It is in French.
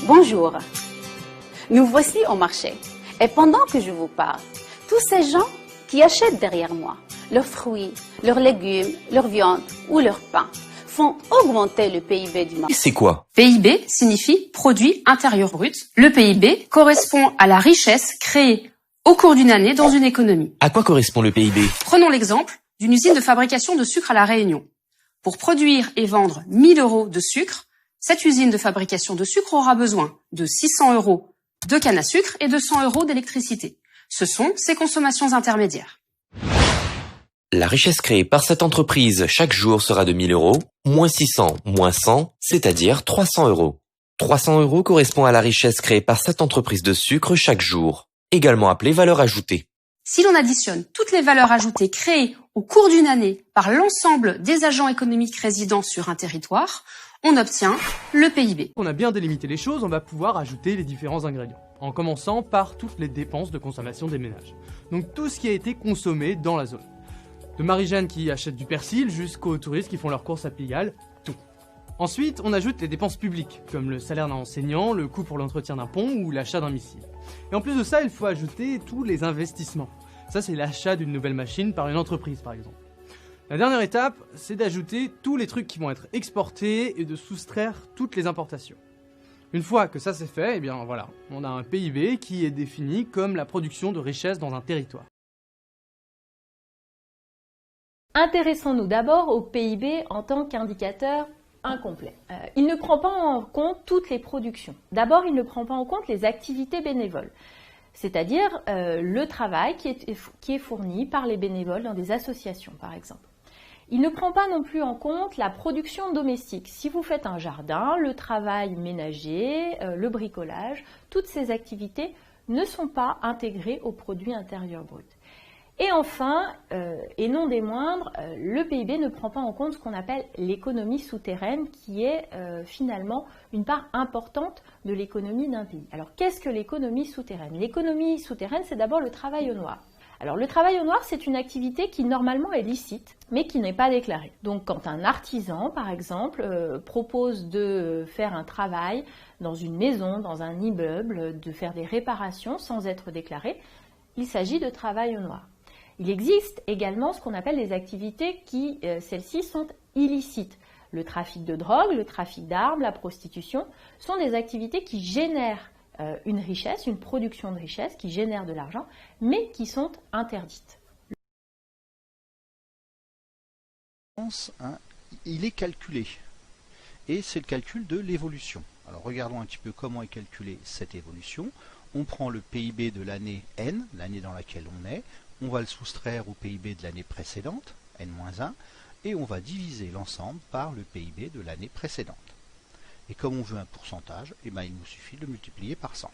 Bonjour, nous voici au marché. Et pendant que je vous parle, tous ces gens qui achètent derrière moi leurs fruits, leurs légumes, leur viande ou leur pain font augmenter le PIB du marché. C'est quoi? PIB signifie produit intérieur brut. Le PIB correspond à la richesse créée au cours d'une année dans une économie. À quoi correspond le PIB? Prenons l'exemple d'une usine de fabrication de sucre à La Réunion. Pour produire et vendre 1000 € de sucre, cette usine de fabrication de sucre aura besoin de 600 € de canne à sucre et de 100 € d'électricité. Ce sont ses consommations intermédiaires. La richesse créée par cette entreprise chaque jour sera de 1000 €, moins 600, moins 100, c'est-à-dire 300 €. 300 € correspond à la richesse créée par cette entreprise de sucre chaque jour, également appelée valeur ajoutée. Si l'on additionne toutes les valeurs ajoutées créées au cours d'une année par l'ensemble des agents économiques résidant sur un territoire, on obtient le PIB. On a bien délimité les choses, on va pouvoir ajouter les différents ingrédients, en commençant par toutes les dépenses de consommation des ménages. Donc tout ce qui a été consommé dans la zone. De Marie-Jeanne qui achète du persil jusqu'aux touristes qui font leurs courses à Pigalle, tout. Ensuite, on ajoute les dépenses publiques, comme le salaire d'un enseignant, le coût pour l'entretien d'un pont ou l'achat d'un missile. Et en plus de ça, il faut ajouter tous les investissements. Ça, c'est l'achat d'une nouvelle machine par une entreprise, par exemple. La dernière étape, c'est d'ajouter tous les trucs qui vont être exportés et de soustraire toutes les importations. Une fois que ça c'est fait, eh bien voilà, on a un PIB qui est défini comme la production de richesse dans un territoire. Intéressons-nous d'abord au PIB en tant qu'indicateur incomplet. Il ne prend pas en compte toutes les productions. D'abord, il ne prend pas en compte les activités bénévoles, c'est-à-dire le travail qui est fourni par les bénévoles dans des associations, par exemple. Il ne prend pas non plus en compte la production domestique. Si vous faites un jardin, le travail ménager, le bricolage, toutes ces activités ne sont pas intégrées au produit intérieur brut. Et enfin, et non des moindres, le PIB ne prend pas en compte ce qu'on appelle l'économie souterraine, qui est finalement une part importante de l'économie d'un pays. Alors qu'est-ce que l'économie souterraine? L'économie souterraine, c'est d'abord le travail au noir. Alors le travail au noir, c'est une activité qui normalement est licite, mais qui n'est pas déclarée. Donc quand un artisan, par exemple, propose de faire un travail dans une maison, dans un immeuble, de faire des réparations sans être déclaré, il s'agit de travail au noir. Il existe également ce qu'on appelle les activités qui, celles-ci, sont illicites. Le trafic de drogue, le trafic d'armes, la prostitution sont des activités qui génèrent une richesse, une production de richesse, qui génèrent de l'argent, mais qui sont interdites. Il est calculé, et c'est le calcul de l'évolution. Alors regardons un petit peu comment est calculée cette évolution. On prend le PIB de l'année N, l'année dans laquelle on est, on va le soustraire au PIB de l'année précédente, N-1, et on va diviser l'ensemble par le PIB de l'année précédente. Et comme on veut un pourcentage, eh ben, il nous suffit de le multiplier par 100.